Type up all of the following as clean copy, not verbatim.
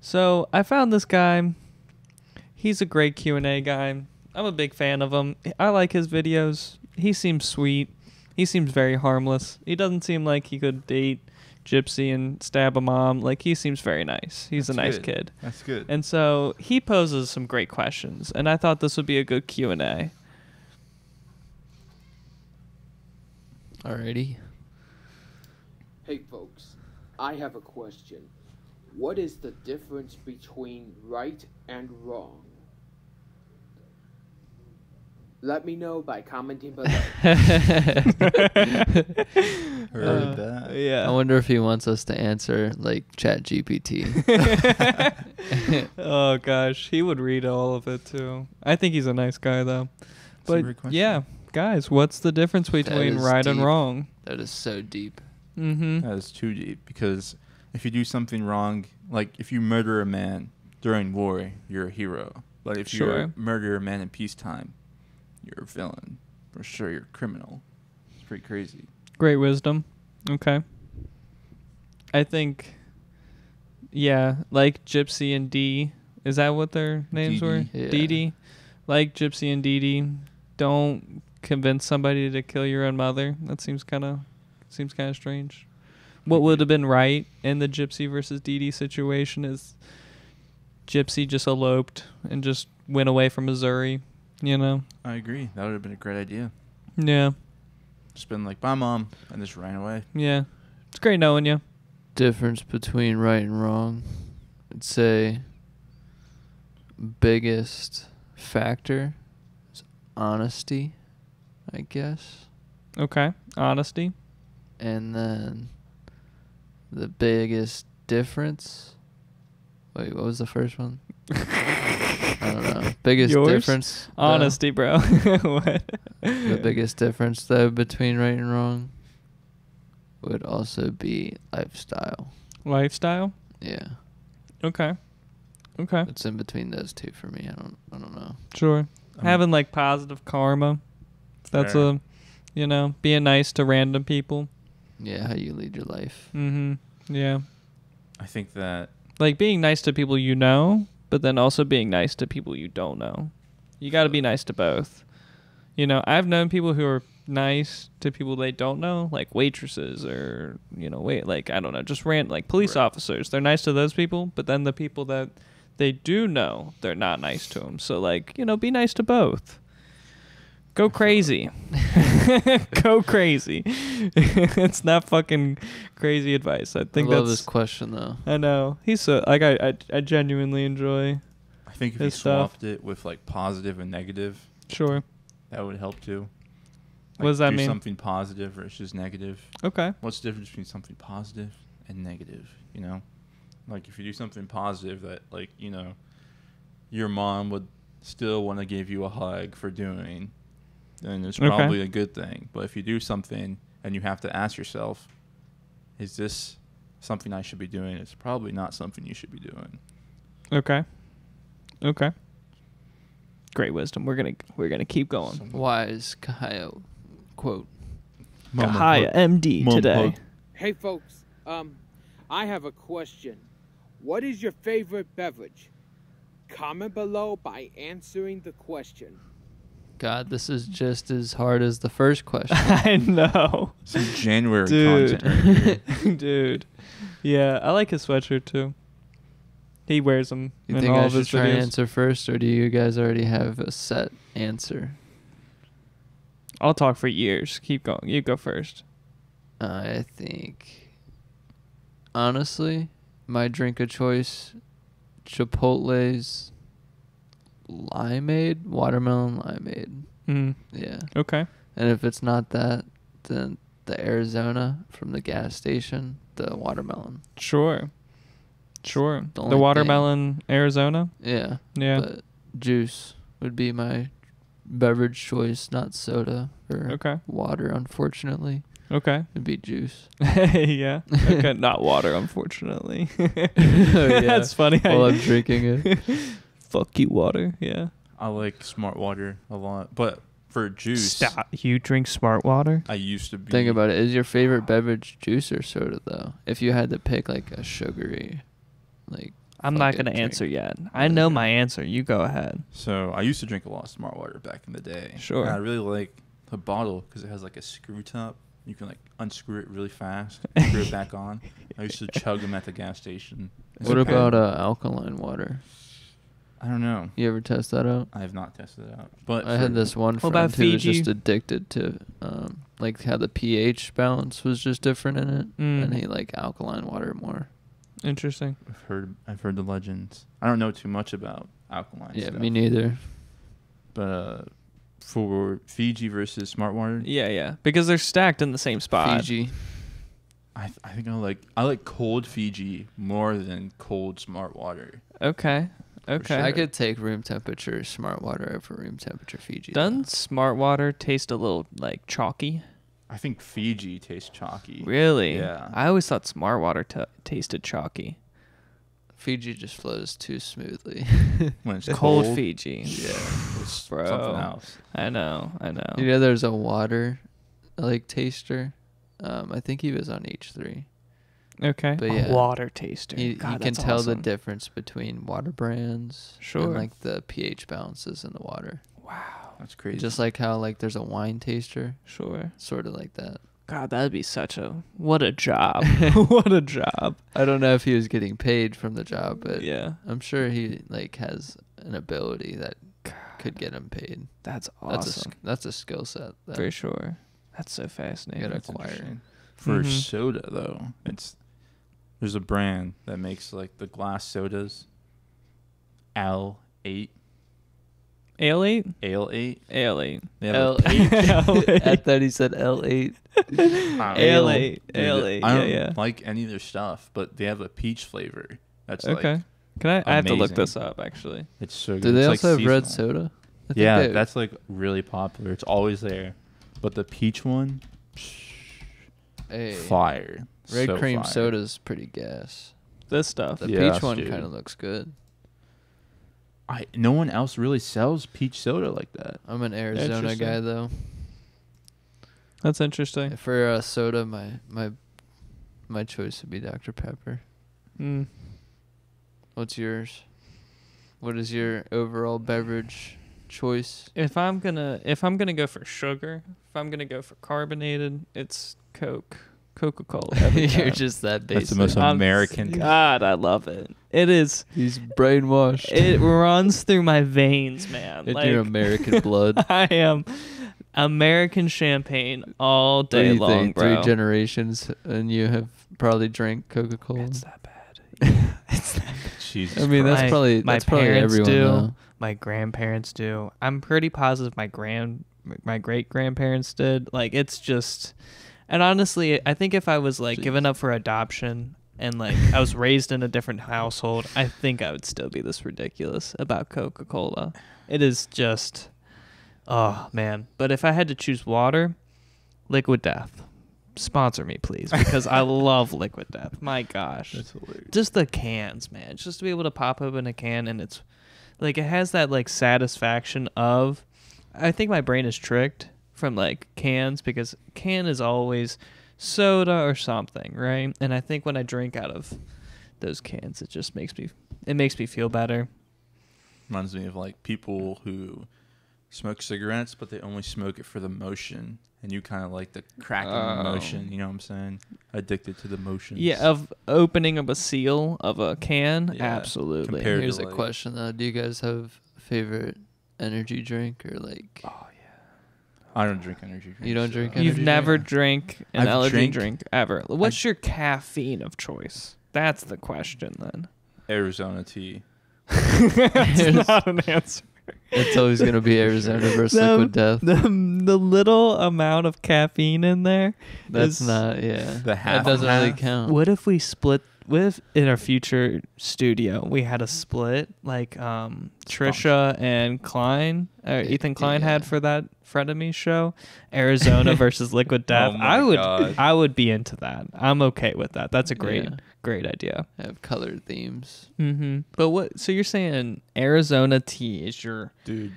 So I found this guy. He's a great Q&A guy. I'm a big fan of him. I like his videos. He seems sweet. He seems very harmless. He doesn't seem like he could date Gypsy and stab a mom. Like, he seems very nice. He's a nice kid. That's good. And so he poses some great questions, and I thought this would be a good Q&A. Alrighty. Hey folks, I have a question. What is the difference between right and wrong? Let me know by commenting below. Heard that. Yeah. I wonder if he wants us to answer like ChatGPT. Oh gosh, he would read all of it too. I think he's a nice guy though. That's a great But question. yeah, guys, what's the difference between is right and deep. wrong? That is so deep. Mm-hmm. That is too deep, because if you do something wrong, like if you murder a man during war, you're a hero. But if you murder a man in peacetime, you're a villain. For sure, you're a criminal. It's pretty crazy. Great wisdom. Okay. I think, yeah, like Gypsy and Dee. Is that what their names were? Yeah. Dee Dee. Like Gypsy and Dee Dee. Don't convince somebody to kill your own mother. That seems kind of strange. What would have been right in the Gypsy versus Dee Dee situation is Gypsy just eloped and just went away from Missouri, you know? I agree. That would have been a great idea. Yeah. Just been like, bye, Mom, and just ran away. Yeah. It's great knowing you. Difference between right and wrong. I'd say biggest factor is honesty, I guess. Okay. Honesty. And then the biggest difference. Wait, what was the first one? I don't know. Biggest Yours? difference. Honesty, bro. What? The biggest difference, though, between right and wrong would also be lifestyle. Lifestyle? Yeah. Okay. Okay. It's in between those two for me. I don't know. Sure. Having like positive karma. That's Fair. being nice to random people. Yeah, how you lead your life. Mm-hmm. Yeah. I think that Like being nice to people you know, but then also being nice to people you don't know. You got to be nice to both. I've known people who are nice to people they don't know, like waitresses or, I don't know, just like police officers. They're nice to those people, but then the people that they do know, they're not nice to them. So, be nice to both. Go crazy. Go crazy. It's not fucking crazy advice. I think I love that's this question, though. I know. He's so I genuinely enjoy. I think if you his stuff. swapped it with like positive and negative, Sure. that would help too. What does that do mean? Something positive versus negative. Okay. What's the difference between something positive and negative? Like if you do something positive that your mom would still want to give you a hug for doing, then it's probably a good thing. But if you do something and you have to ask yourself, is this something I should be doing? It's probably not something you should be doing. Okay. Great wisdom. We're gonna keep going. Wise Kahaya quote. Kahaya MD today. Hey folks, I have a question. What is your favorite beverage? Comment below by answering the question. God, this is just as hard as the first question. I know. Some January Dude. content right here. Dude. Yeah, I like his sweatshirt too. He wears them You in think all I of should his try and videos. answer first, or do you guys already have a set answer? I'll talk for years. Keep going. You go first. I think, honestly, my drink of choice, Chipotle's limeade, watermelon limeade. Mm. Yeah. Okay. And if it's not that, then the Arizona from the gas station, the watermelon. Sure. The The only watermelon Arizona. Yeah. Yeah. But juice would be my beverage choice, not soda or Okay. water, unfortunately. Okay. It'd be juice. Yeah. Okay. Not water, unfortunately. Yeah. That's funny. While I'm drinking it. Fuck you, water. Yeah. I like Smart Water a lot, but for juice, Stop. You drink smart water? I used to be. Think about it. Is your favorite beverage juice or soda, though? If you had to pick, like, a sugary, like... I'm not fucking going to drink answer yet. I know my answer. You go ahead. So I used to drink a lot of Smart Water back in the day. Sure. And I really like the bottle because it has like a screw top. You can like unscrew it really fast, screw it back on. I used to chug them at the gas station. It's What okay. about alkaline water? I don't know. You ever test that out? I have not tested it out. But I had this one What friend about who was Fiji? just addicted to like how the pH balance was just different in it, and he liked alkaline water more. Interesting. I've heard the legends. I don't know too much about alkaline Yeah, stuff. me neither. But for Fiji versus Smart Water, Yeah. Because they're stacked in the same spot. Fiji. I think I like cold Fiji more than cold Smart Water. Okay. sure. I could take room temperature Smart Water over room temperature Fiji. Doesn't Smart Water taste a little like chalky? I think Fiji tastes chalky. Really? Yeah. I always thought Smart Water tasted chalky. Fiji just flows too smoothly. When it's Cold cold, Fiji. Yeah, it's Bro. something else. I know. You know, there's a water like taster. I think he was on H3. Okay. But yeah, Water taster. You God, can that's tell the awesome. difference between water brands Sure. and like the pH balances in the water. Wow. That's crazy. Just like how like there's a wine taster, Sure. sort of like that. God, that'd be what a job. What a job. I don't know if he was getting paid from the job, but Yeah. I'm sure he like has an ability that could get him paid. That's awesome. That's a skill set. That For sure. That's so fascinating. You gotta That's acquire. interesting. For Mhm. soda though, there's a brand that makes like the glass sodas. L8. Ale 8? Ale 8. Ale 8. They have a L8. I thought he said L8. Ale 8. Dude, Ale 8. I don't Yeah. like any of their stuff, but they have a peach flavor. That's Okay. like Can I have to look amazing. this up actually. it's so good. Do they It's also like have red seasonal. soda? I think Yeah, they- that's like really popular. It's always there. But the peach one, hey, fire. red So cream fire. soda's pretty gas. This stuff. The Yes, peach one dude. kind of looks good. No one else really sells peach soda like that. I'm an Arizona Interesting. guy though. That's interesting. For soda, my choice would be Dr. Pepper. Mm. What's yours? What is your overall beverage choice? If I'm gonna go for sugar, if I'm gonna go for carbonated, it's Coca-Cola. every You're time. just that basic. That's the most American. God, I love it. It is. He's brainwashed. It runs through my veins, man. In your American blood. I am American champagne all What do day you long, think? bro. 3 generations, and you have probably drank Coca-Cola. It's that bad. It's that bad. Jesus I mean, that's My- probably my that's probably parents everyone. do. Though. My grandparents do. I'm pretty positive my great grandparents did. Like, it's just, and honestly, I think if I was like given up for adoption and like I was raised in a different household, I think I would still be this ridiculous about Coca-Cola. It is just, oh man. But if I had to choose water, Liquid Death. Sponsor me, please, because I love Liquid Death. My gosh. That's hilarious. Just the cans, man. Just to be able to pop open a can and it's like it has that like satisfaction of, I think my brain is tricked from like cans because can is always soda or something, right? And I think when I drink out of those cans, it just makes me feel better. Reminds me of like people who smoke cigarettes, but they only smoke it for the motion, and you kind of like the cracking motion. You know what I'm saying? Addicted to the motions. Yeah, of opening up a seal of a can, Yeah, absolutely. compared- Here's to, a like- question though: do you guys have favorite energy drink or like? I don't drink energy drinks. You don't drink so- energy You've never drink? drank an I've allergy drank- drink ever. What's your caffeine of choice? That's the question then. Arizona tea. That's not an answer. It's always gonna be Arizona versus Liquid Death. The little amount of caffeine in there. That's is- not. Yeah, The that half doesn't and really half? count. What if we split? What if in our future studio we had a split like Trisha and Klein, Ethan Klein had Yeah. for that Frenemy show, Arizona versus Liquid Death? Oh my God. I would be into that. I'm okay with that. That's a great Yeah. idea. Have colored themes. Mm-hmm. But what? So you're saying Arizona tea is your Dude.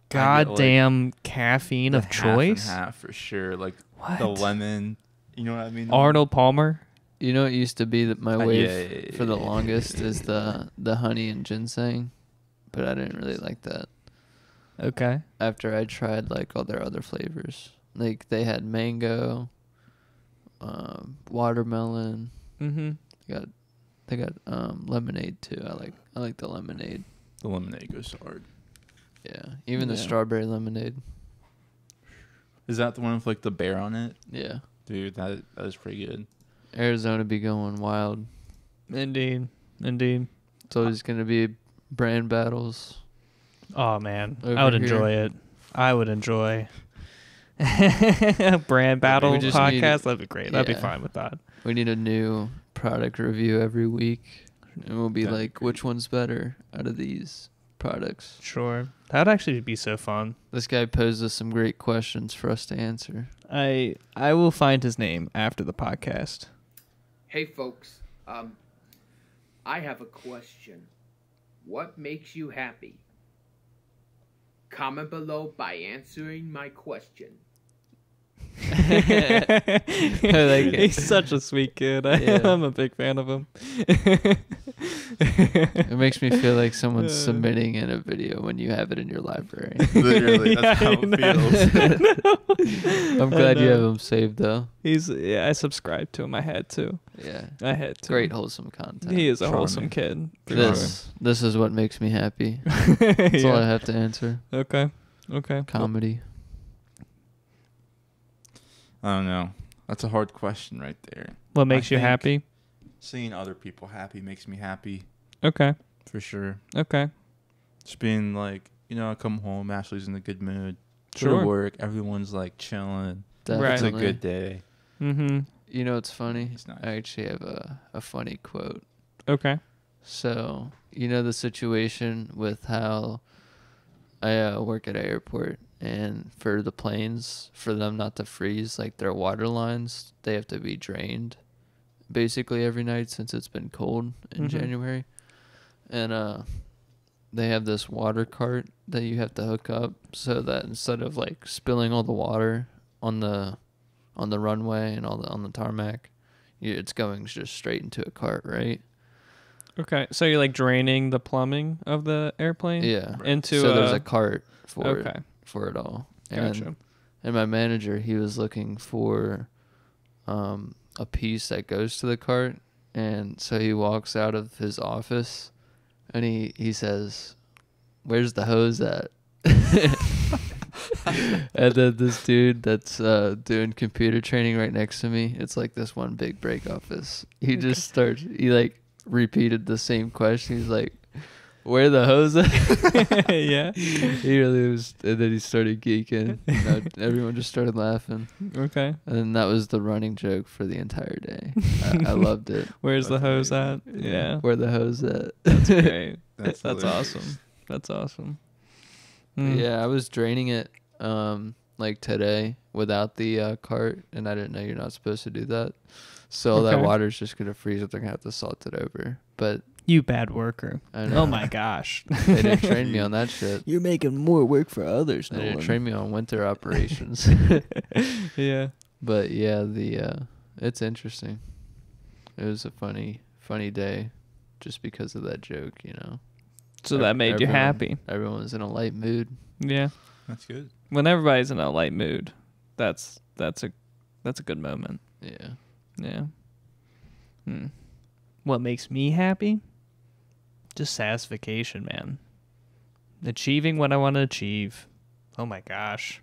goddamn caffeine of choice? Half for sure. Like What? the lemon. You know what I mean? Arnold Palmer. You know, it used to be that my wave yeah, for the yeah, longest yeah, is the honey and ginseng, but I didn't really like that. Okay. After I tried like all their other flavors, like they had mango, watermelon. Mm-hmm. They got lemonade too. I like the lemonade. The lemonade goes hard. Yeah, even the Yeah. strawberry lemonade. Is that the one with like the bear on it? Yeah, Dude, that is pretty good. Arizona be going wild. Indeed. Indeed. It's always gonna be brand battles. Oh, man. Over I would here. enjoy it. I would enjoy a brand battle We just need- podcast. That'd be great. I'd be yeah. fine with that. We need a new product review every week, and we'll be That'd be like, which one's better out of these products? Sure. That'd actually be so fun. This guy posed us some great questions for us to answer. I will find his name after the podcast. Hey folks, I have a question. What makes you happy? Comment below by answering my question. I like it. He's such a sweet kid. Yeah. I'm a big fan of him. It makes me feel like someone's submitting in a video when you have it in your library. Literally, that's how it feels. I'm glad you know. have them saved though. I subscribed to him. I had to. Yeah, I had to. great wholesome content. He is a Charming. wholesome kid. for This is what makes me happy. sure. That's all I Yeah. have to answer. Okay. Okay. Comedy. I don't know. That's a hard question right there. What makes you think- happy? Seeing other people happy makes me happy, Okay. for sure. Okay. Just being like, I come home, Ashley's in a good mood. Go Sure. to work, everyone's like chilling. Right. It's a Definitely. good day. Mm-hmm. You know what's funny? It's nice. I actually have a funny quote. Okay. So, you know the situation with how I work at an airport, and for the planes, for them not to freeze, like their water lines, they have to be drained basically every night since it's been cold in Mhm. January. And they have this water cart that you have to hook up so that instead of like spilling all the water on the runway and on the tarmac, it's going just straight into a cart, right? Okay. So you're like draining the plumbing of the airplane? Yeah. Into So there's a cart for Okay. it all. Gotcha. And my manager, he was looking for a piece that goes to the cart, and so he walks out of his office and he says, "Where's the hose at?" And then this dude that's doing computer training right next to me, it's like this one big break office. He just starts, he like repeated the same question. He's like, "Where the hose at?" Yeah. He really was, and then he started geeking. Everyone just started laughing, Okay. and then that was the running joke for the entire day. I loved it. Where's the That's hose amazing. at? Yeah. Where the hose at? That's great. That's That's hilarious. awesome. That's awesome. But Mm. yeah, I was draining it like today without the cart, and I didn't know you're not supposed to do that. So all that Okay. water's just gonna freeze up. They're gonna have to salt it over. But You bad worker. I know. Oh my gosh. they didn't train me on that shit. You're making more work for others, They didn't train me on winter operations. Yeah. But yeah, it's interesting. It was a funny day, just because of that joke, you know. So that made you Everyone- happy. Everyone was in a light mood. Yeah. That's good. When everybody's in a light mood, that's a good moment. Yeah. Yeah. What makes me happy? Just satisfaction, man. Achieving what I want to achieve. Oh my gosh.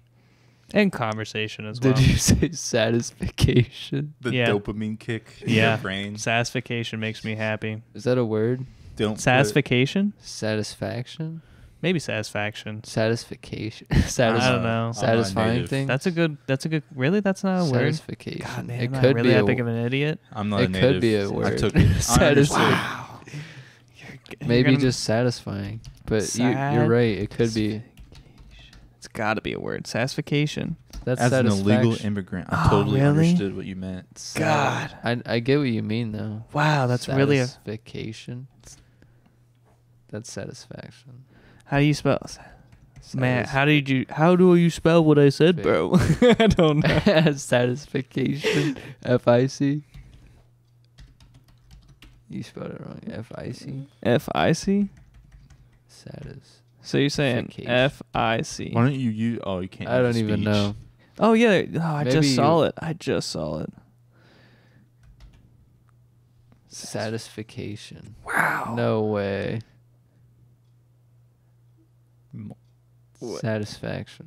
And conversation as well. Did you say satisfaction? The Yeah. dopamine kick in Yeah. your brain. Satisfaction makes me happy. Is that a word? Don't put- Satisfaction? Satisfaction? Maybe satisfaction. Satisfaction. I don't know. I'm not Satisfying native. thing? That's a good really? That's not a word? Satisfaction. God, man, it am I could really be that a big of an idiot? I'm not It a native. could be a I word. took it. Satis- Honestly, Wow. maybe gonna- just satisfying. But you're right. It could be. It's got to be a word. Satisfaction. That's as an illegal satisfaction. immigrant, I Oh, totally really? understood what you meant. God. I get what you mean though. Wow, that's really a... satisfaction. That's satisfaction. How do you spell... Man, Satis- how do you spell what I said, bro? I don't know. Satisfaction. FIC. You spelled it wrong. F-I-C? F-I-C? Satis. So you're saying Fication. F-I-C. Why don't you use? Oh, you can't. I use don't even speech. know. Oh, yeah. Oh, I Maybe just saw you- it. I just saw it. Satisfaction. Wow. No way. Mo- What? Satisfaction.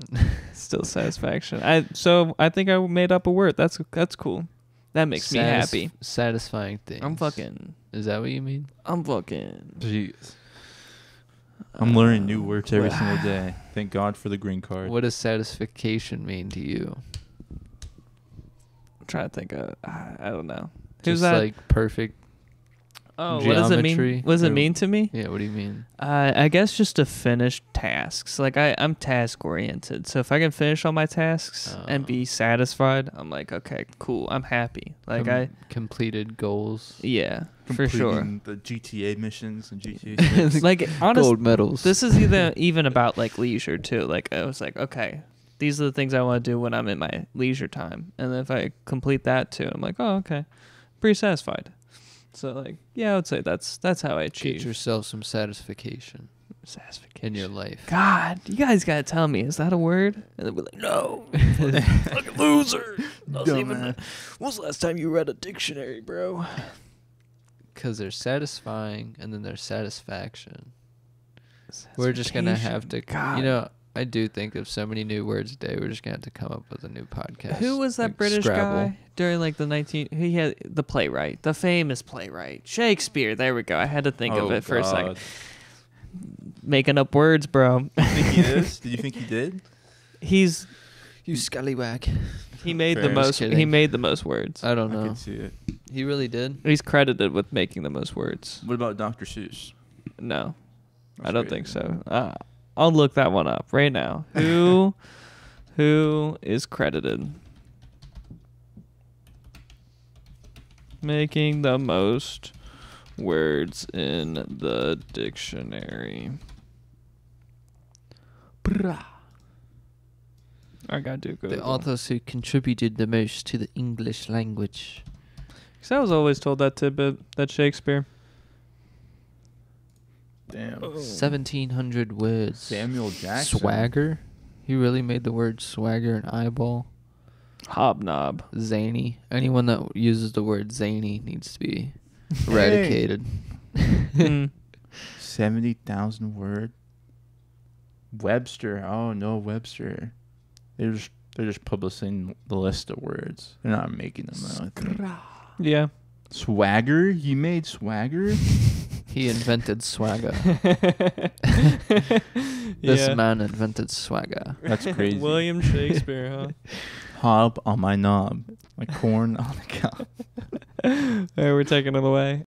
Still satisfaction. I think I made up a word. That's cool. That makes me happy. Satisfying things. I'm fucking. Is that what you mean? Jeez. I'm learning new words every Wow. single day. Thank God for the green card. What does satisfaction mean to you? I'm trying to think of. I don't know. Just Who's that? like perfect. Oh, what does it mean? geometry What does it or- mean to me? Yeah, what do you mean? I guess just to finish tasks. Like I'm task oriented. So if I can finish all my tasks and be satisfied, I'm like, okay, cool. I'm happy. Like Completed goals. yeah, for sure. Completing the GTA missions and GTA 6. Like honestly, Gold medals. this is even about like leisure too. Like I was like, okay, these are the things I want to do when I'm in my leisure time. And if I complete that too, I'm like, oh, okay, pretty satisfied. So like, yeah, I would say that's how I achieve Get yourself some satisfaction satisfaction in your life. God, you guys gotta tell me, is that a word? And they'll be like, no, fucking loser. When's the last time you read a dictionary, bro? Because they're satisfying and then there's satisfaction. We're just going to have to, God. you know, I do think of so many new words a day. We're just going to have to come up with a new podcast. Who was that like British Scrabble. guy during like he had the playwright, the famous playwright, Shakespeare. There we go. I had to think of it for a second. Making up words, bro. Do you think he is? Did you think he did? He's You scallywag. he made Fair. the Just most. kidding. He made the most words. I don't I know. can see it. He really did? He's credited with making the most words. What about Dr. Seuss? No, I That's don't great. think so. I'll look that one up right now. Who is credited making the most words in the dictionary? Brah. I gotta do good. The authors who contributed the most to the English language. Because I was always told that tidbit that Shakespeare. Damn. 1,700 words. Samuel Jackson. Swagger. He really made the word swagger an eyeball. Hobnob. Zany. Anyone that uses the word zany needs to be eradicated. Hmm. 70,000 word. Webster. Oh no, Webster. They're just publishing the list of words. They're not making them out. Yeah. Swagger? You made swagger? He invented swagger. This Yeah. man invented swagger. That's crazy. William Shakespeare, huh? Hob on my knob. Like corn on the cob. Hey, we're taking it away.